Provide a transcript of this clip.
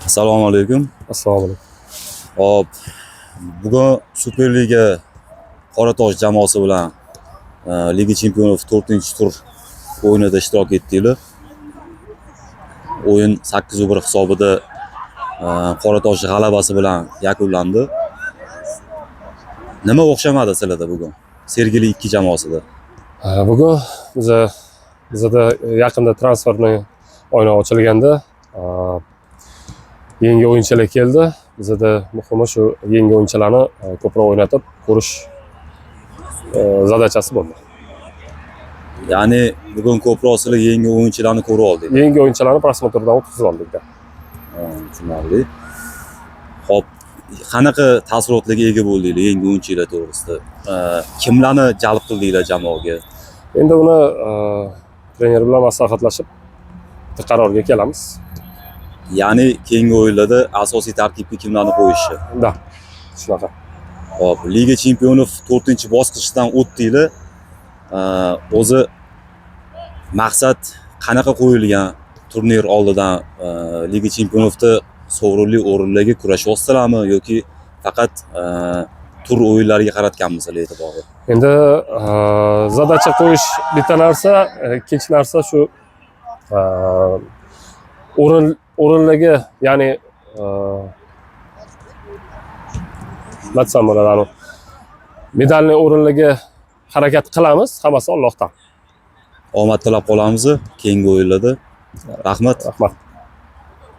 Assalomu alaykum. Assalomu alaykum. Hop, bugun Superliga Qoratosh jamoasi bilan Liga Chempionov 4-tur o'yinida ishtirok etdinglar. O'yin 8-1 hisobida Qoratosh g'alabasi bilan yakunlandi. Nima o'xshamadi sizlarda bugun? Sergeli 2 jamoasida. Bugun bizda yaqinda transferni oyna ochilganda yangi o'yinchilar keldi. Bizda muhimi shu yangi o'yinchilarni ko'proq o'ynatib ko'rish zadachasi bo'ldi. Ya'ni bugun ko'proq sizlar yangi o'yinchilarni ko'rib oldingiz. Yangi o'yinchilarni prosmotrdan o'tkazib oldik-da. Tushunarli. Hop, qanaqa taassurotlarga ega bo'ldinglar yangi o'yinchilar to'g'risida? Kimlarni jalb qildinglar jamoaga? Endi uni trener bilan maslahatlashib qarorga kelamiz. Ya'ni keyingi o'yinlarda asosiy tarkibga kimlarni qo'yishi? Da. Shunaqa. Hop, Liga Chempionov 4-bosqichdan o'tdinglar. O'zi maqsad qanaqa qo'yilgan? Turnir oldidan Liga Chempionovda sovrinli o'rinlarga kurashyapsizlarmi yoki faqat tur o'yinlariga qaratganmisizlar e'tiborni? Endi zadacha qo'yish bitta narsa, ikkinchi narsa shu o'rinlarga, ya'ni natsam bo'ladi, medalni o'rinlarga harakat qilamiz, hammasi Allohdan. Omad tilab qolamiz keyingi o'yinlarda. Rahmat. Rahmat.